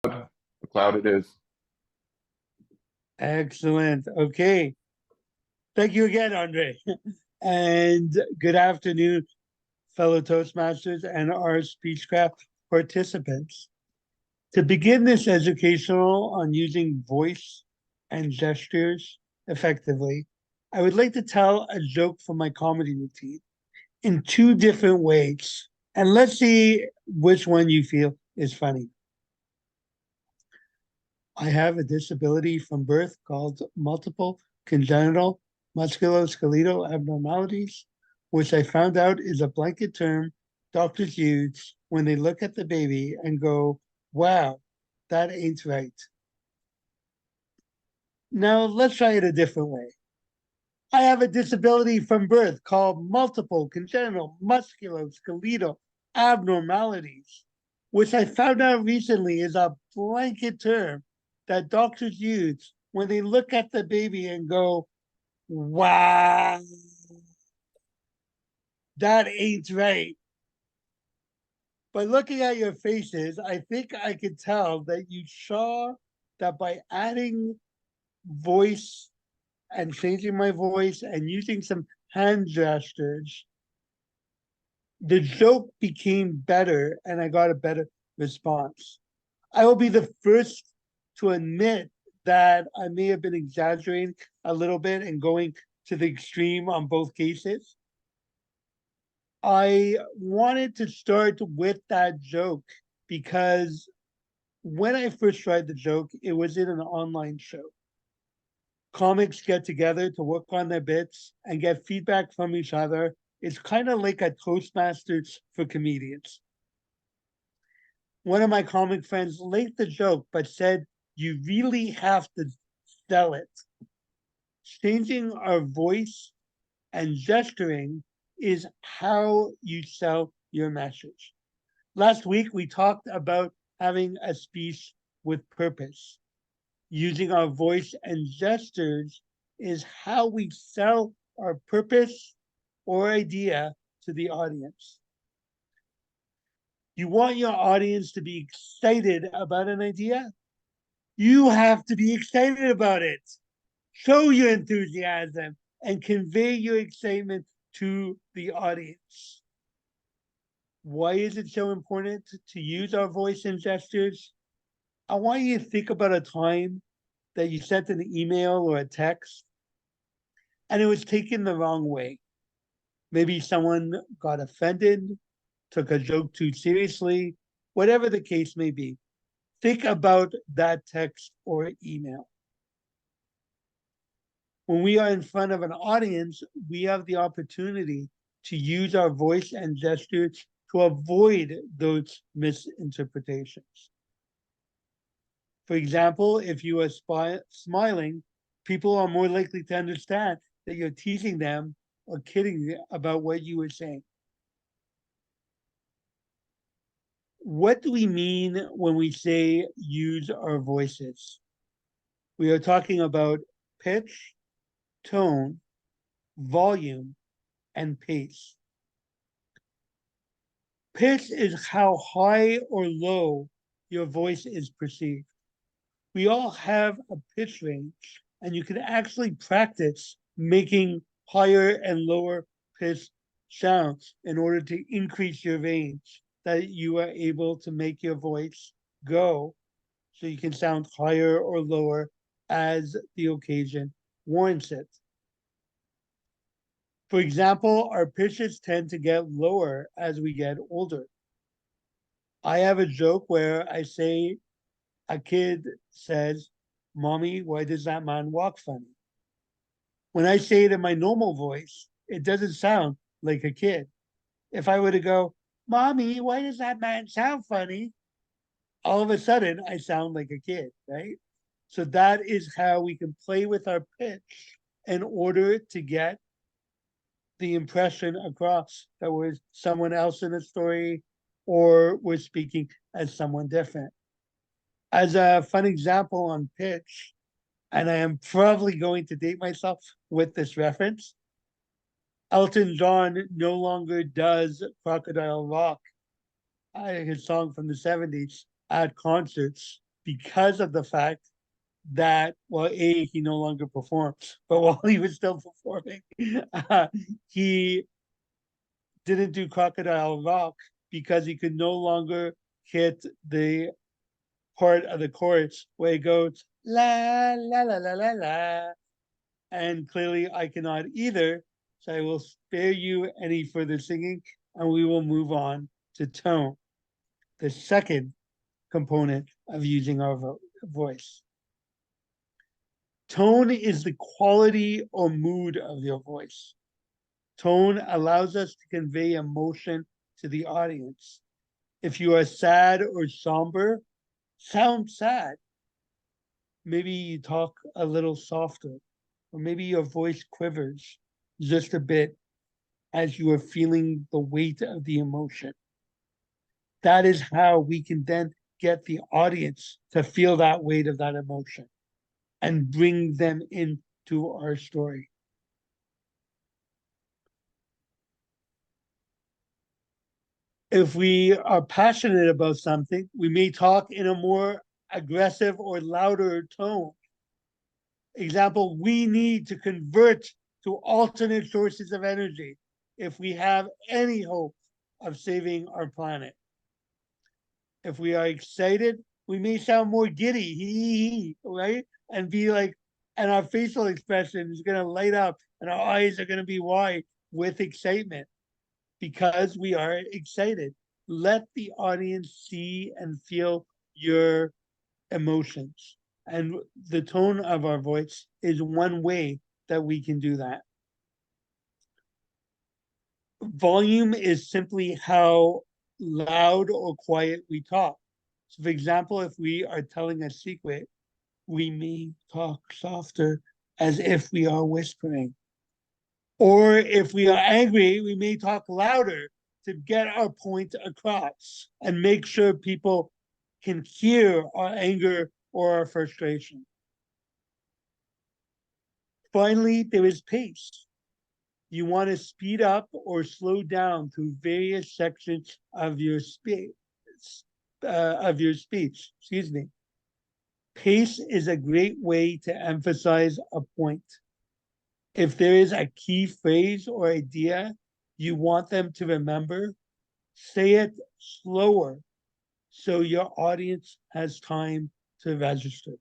The cloud it is. Excellent. Okay. Thank you again, Andre. And good afternoon, fellow Toastmasters and our Speechcraft participants. To begin this educational on using voice and gestures effectively, I would like to tell a joke from my comedy routine in two different ways. And let's see which one you feel is funny. I have a disability from birth called multiple congenital musculoskeletal abnormalities, which I found out is a blanket term doctors use when they look at the baby and go, wow, that ain't right. Now let's try it a different way. I have a disability from birth called multiple congenital musculoskeletal abnormalities, which I found out recently is a blanket term that doctors use when they look at the baby and go, wow, that ain't right. By looking at your faces, I think I could tell that you saw that by adding voice and changing my voice and using some hand gestures, the joke became better and I got a better response. I will be the first to admit that I may have been exaggerating a little bit and going to the extreme on both cases. I wanted to start with that joke because when I first tried the joke, it was in an online show. Comics get together to work on their bits and get feedback from each other. It's kind of like a Toastmasters for comedians. One of my comic friends liked the joke, but said, you really have to sell it. Changing our voice and gesturing is how you sell your message. Last week, we talked about having a speech with purpose. Using our voice and gestures is how we sell our purpose or idea to the audience. You want your audience to be excited about an idea? You have to be excited about it. Show your enthusiasm and convey your excitement to the audience. Why is it so important to use our voice and gestures? I want you to think about a time that you sent an email or a text and it was taken the wrong way. Maybe someone got offended, took a joke too seriously, whatever the case may be. Think about that text or email. When we are in front of an audience, we have the opportunity to use our voice and gestures to avoid those misinterpretations. For example, if you are smiling, people are more likely to understand that you're teasing them or kidding about what you were saying. What do we mean when we say use our voices? We are talking about pitch, tone, volume, and pace. Pitch is how high or low your voice is perceived. We all have a pitch range, and you can actually practice making higher and lower pitch sounds in order to increase your range that you are able to make your voice go so you can sound higher or lower as the occasion warrants it. For example, our pitches tend to get lower as we get older. I have a joke where I say, a kid says, Mommy, why does that man walk funny? When I say it in my normal voice, it doesn't sound like a kid. If I were to go, Mommy, why does that man sound funny? All of a sudden, I sound like a kid, right? So that is how we can play with our pitch in order to get the impression across that we're someone else in a story or we're speaking as someone different. As a fun example on pitch, and I am probably going to date myself with this reference, Elton John no longer does Crocodile Rock, his song from the 70s, at concerts because of the fact that, well, A, he no longer performs, but while he was still performing, he didn't do Crocodile Rock because he could no longer hit the part of the chorus where it goes la la la la la la, and clearly I cannot either. So I will spare you any further singing, and we will move on to tone, the second component of using our voice. Tone is the quality or mood of your voice. Tone allows us to convey emotion to the audience. If you are sad or somber, sound sad. Maybe you talk a little softer, or maybe your voice quivers just a bit as you are feeling the weight of the emotion. That is how we can then get the audience to feel that weight of that emotion and bring them into our story. If we are passionate about something, we may talk in a more aggressive or louder tone. Example, we need to convert to alternate sources of energy if we have any hope of saving our planet. If we are excited, we may sound more giddy, right? And be like, and our facial expression is going to light up and our eyes are going to be wide with excitement because we are excited. Let the audience see and feel your emotions. And the tone of our voice is one way that we can do that. Volume is simply how loud or quiet we talk. So, for example, if we are telling a secret, we may talk softer as if we are whispering. Or if we are angry, we may talk louder to get our point across and make sure people can hear our anger or our frustration. Finally, there is pace. You want to speed up or slow down through various sections of your speech. Excuse me. Pace is a great way to emphasize a point. If there is a key phrase or idea you want them to remember, say it slower so your audience has time to register.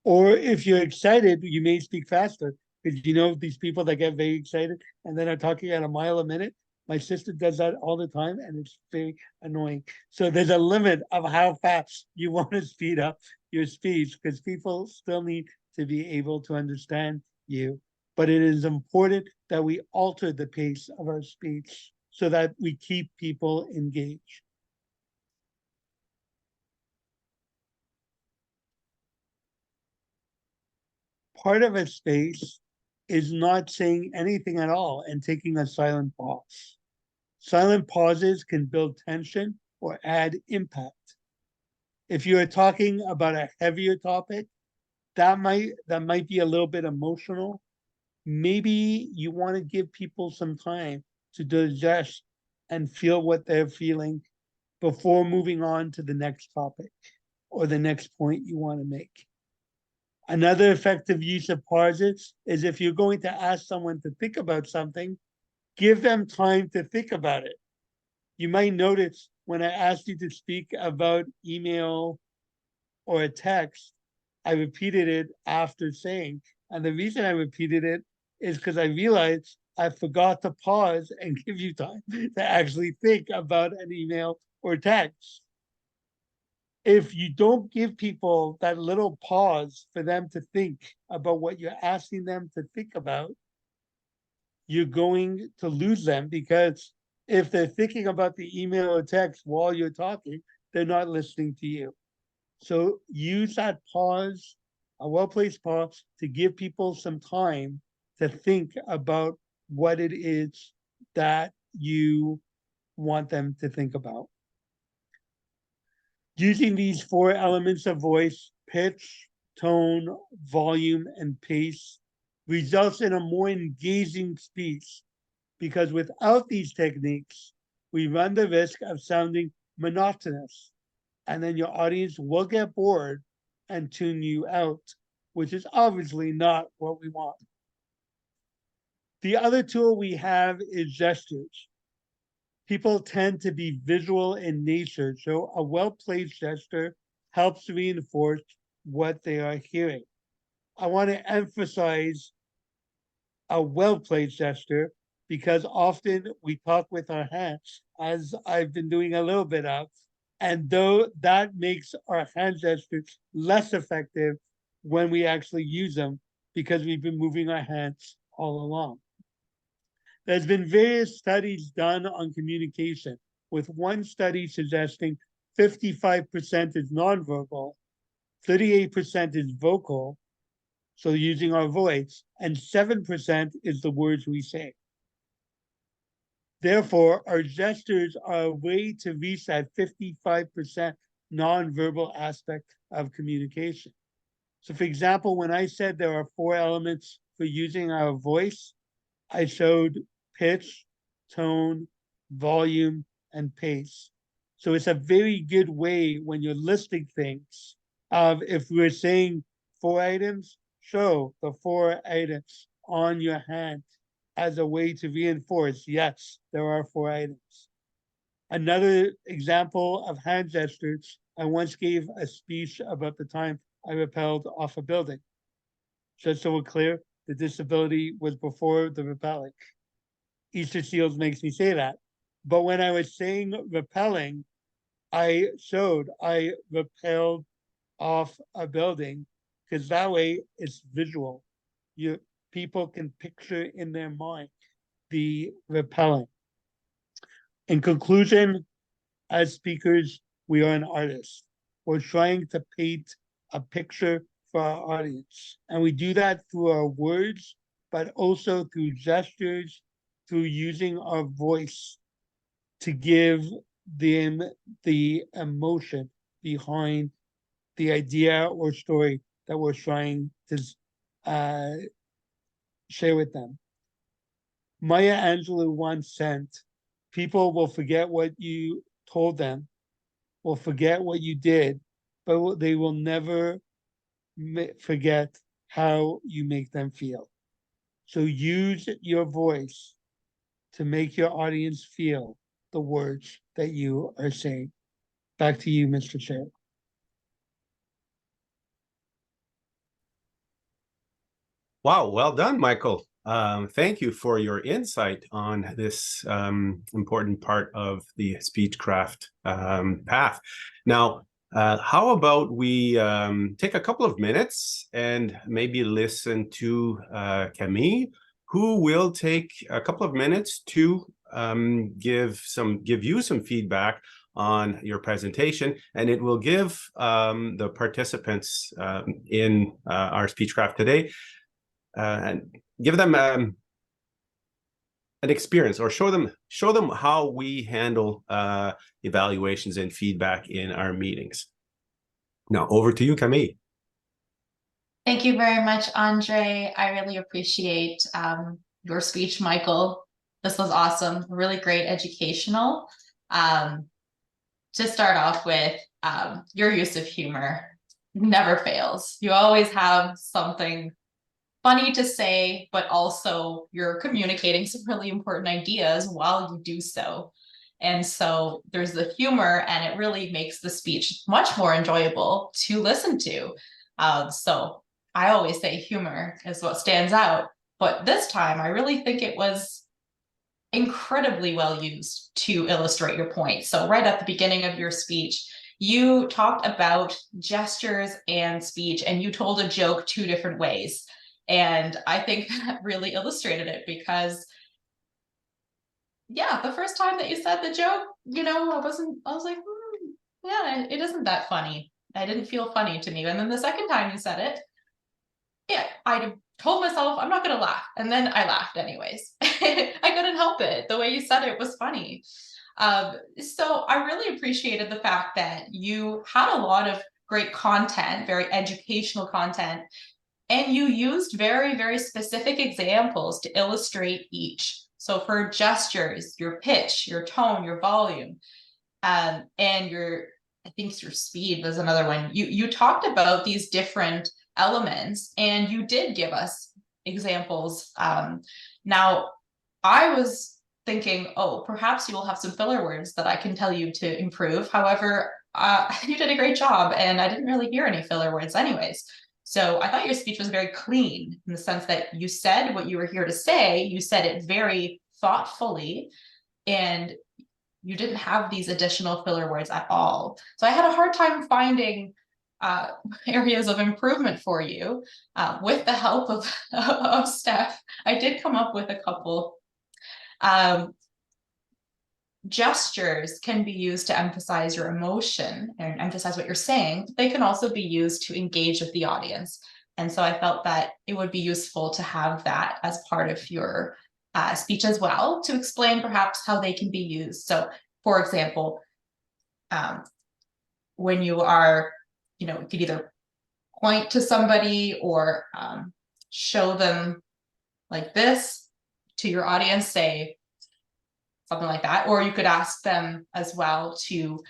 Or if you're excited, you may speak faster. Because you know these people that get very excited and then are talking at a mile a minute. My sister does that all the time, and it's very annoying. So there's a limit of how fast you want to speed up your speech because people still need to be able to understand you. But it is important that we alter the pace of our speech so that we keep people engaged. Part of a space is not saying anything at all and taking a silent pause. Silent pauses can build tension or add impact. If you are talking about a heavier topic, that might be a little bit emotional. Maybe you want to give people some time to digest and feel what they're feeling before moving on to the next topic or the next point you want to make. Another effective use of pauses is if you're going to ask someone to think about something, give them time to think about it. You might notice when I asked you to speak about email or a text, I repeated it after saying. And the reason I repeated it is because I realized I forgot to pause and give you time to actually think about an email or text. If you don't give people that little pause for them to think about what you're asking them to think about, you're going to lose them because if they're thinking about the email or text while you're talking, they're not listening to you. So use that pause, a well-placed pause, to give people some time to think about what it is that you want them to think about. Using these four elements of voice, pitch, tone, volume, and pace, results in a more engaging speech because without these techniques, we run the risk of sounding monotonous and then your audience will get bored and tune you out, which is obviously not what we want. The other tool we have is gestures. People tend to be visual in nature, so a well-placed gesture helps reinforce what they are hearing. I want to emphasize a well-placed gesture because often we talk with our hands, as I've been doing a little bit of, and though that makes our hand gestures less effective when we actually use them because we've been moving our hands all along. There's been various studies done on communication, with one study suggesting 55% is nonverbal, 38% is vocal, so using our voice, and 7% is the words we say. Therefore, our gestures are a way to reach that 55% nonverbal aspect of communication. So for example, when I said there are 4 elements for using our voice, I showed pitch, tone, volume, and pace. So it's a very good way when you're listing things of, if we're saying 4 items, show the 4 items on your hand as a way to reinforce, yes, there are 4 items. Another example of hand gestures, I once gave a speech about the time I rappelled off a building. Just so we're clear, the disability was before the rappelling. Easter seals makes me say that. But when I was saying rappelling, I showed I rappelled off a building because that way it's visual. People can picture in their mind the rappelling. In conclusion, as speakers, we are an artist. We're trying to paint a picture for our audience. And we do that through our words, but also through gestures, through using our voice to give them the emotion behind the idea or story that we're trying to share with them. Maya Angelou once said, people will forget what you told them, will forget what you did, but they will never forget how you make them feel. So use your voice to make your audience feel the words that you are saying. Back to you, Mr. Chair. Wow, well done, Michael. Thank you for your insight on this important part of the speechcraft path. Now, how about we take a couple of minutes and maybe listen to Camille, who will take a couple of minutes to give you some feedback on your presentation, and it will give the participants in our speechcraft today and give them an experience, or show them how we handle evaluations and feedback in our meetings. Now, over to you, Camille. Thank you very much, Andre. I really appreciate your speech, Michael. This was awesome, really great, educational. To start off with, your use of humor never fails. You always have something funny to say, but also you're communicating some really important ideas while you do so. And so there's the humor, and it really makes the speech much more enjoyable to listen to. So I always say humor is what stands out, but this time I really think it was incredibly well used to illustrate your point. So right at the beginning of your speech, you talked about gestures and speech, and you told a joke 2 different ways. And I think that really illustrated it, because yeah, the first time that you said the joke, I was like, yeah, it isn't that funny. I didn't feel funny to me. And then the second time you said it, yeah, I told myself I'm not going to laugh. And then I laughed anyways. I couldn't help it. The way you said it was funny. So I really appreciated the fact that you had a lot of great content, very educational content, and you used very, very specific examples to illustrate each. So for gestures, your pitch, your tone, your volume, and your I think your speed was another one. You talked about these different elements, and you did give us examples. Now, I was thinking, oh, perhaps you will have some filler words that I can tell you to improve. However, you did a great job, and I didn't really hear any filler words anyways. So I thought your speech was very clean in the sense that you said what you were here to say. You said it very thoughtfully, and you didn't have these additional filler words at all. So I had a hard time finding areas of improvement for you. With the help of Steph, I did come up with a couple. Gestures can be used to emphasize your emotion and emphasize what you're saying. They can also be used to engage with the audience. And so I felt that it would be useful to have that as part of your speech as well, to explain perhaps how they can be used. So, for example, when you are, you could either point to somebody or show them like this to your audience, say something like that, or you could ask them as well to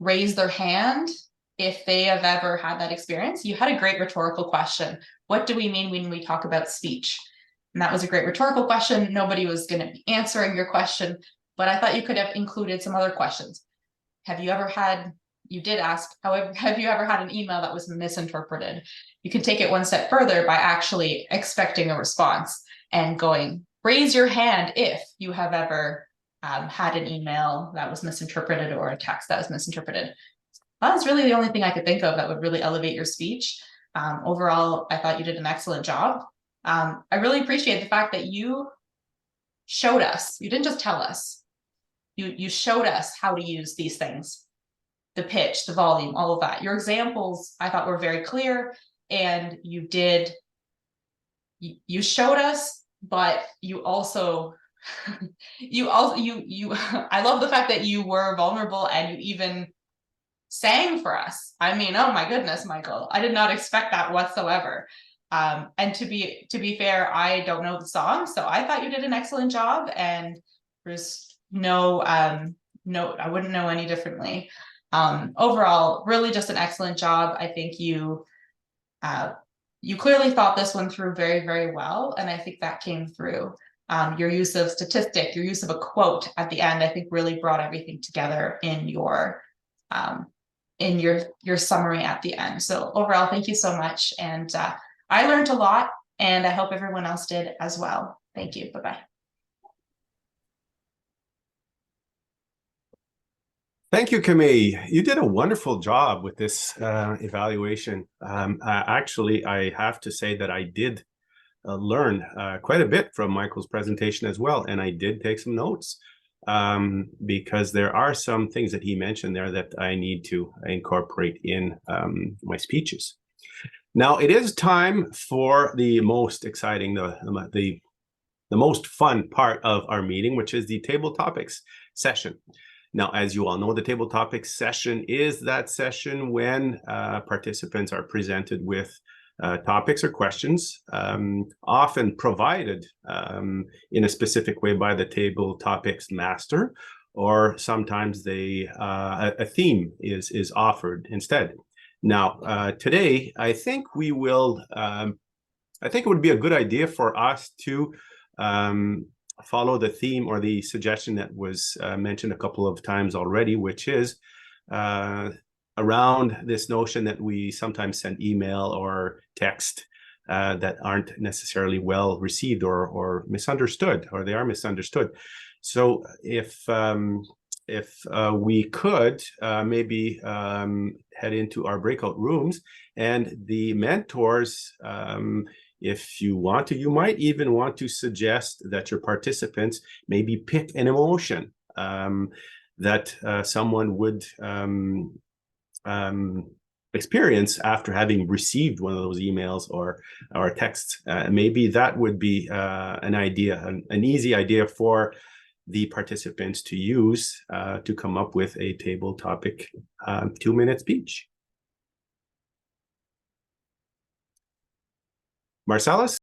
raise their hand if they have ever had that experience. You had a great rhetorical question. What do we mean when we talk about speech? And that was a great rhetorical question. Nobody was going to be answering your question, but I thought you could have included some other questions. Have you ever had, you did ask, however, have you ever had an email that was misinterpreted? You can take it one step further by actually expecting a response and going, raise your hand if you have ever had an email that was misinterpreted or a text that was misinterpreted. That was really the only thing I could think of that would really elevate your speech. Overall, I thought you did an excellent job. I really appreciate the fact that you showed us, you didn't just tell us, you showed us how to use these things, the pitch, the volume, all of that. Your examples I thought were very clear, and you showed us, but you also I love the fact that you were vulnerable and you even sang for us. I mean, oh my goodness, Michael, I did not expect that whatsoever. And to be fair, I don't know the song, so I thought you did an excellent job, and there's I wouldn't know any differently. Overall, really just an excellent job. I think you clearly thought this one through very, very well, and I think that came through. Your use of statistic, your use of a quote at the end, I think really brought everything together in your summary at the end. So overall, thank you so much. And I learned a lot, and I hope everyone else did as well. Thank you. Bye-bye. Thank you, Camille. You did a wonderful job with this evaluation. Actually, I have to say that I did learn quite a bit from Michael's presentation as well, and I did take some notes because there are some things that he mentioned there that I need to incorporate in my speeches. Now it is time for the most exciting, the most fun part of our meeting, which is the table topics session. Now, as you all know, the table topics session is that session when participants are presented with topics or questions, often provided in a specific way by the table topics master, or sometimes a theme is offered instead. Now, today, I think we will, I think it would be a good idea for us to follow the theme or the suggestion that was mentioned a couple of times already, which is around this notion that we sometimes send email or text that aren't necessarily well received or misunderstood, or they are misunderstood. So if we could maybe head into our breakout rooms, and the mentors, if you want to, you might even want to suggest that your participants maybe pick an emotion that someone would experience after having received one of those emails or texts. Maybe that would be an idea, an easy idea for the participants to use to come up with a table topic 2-minute speech. Marcellus?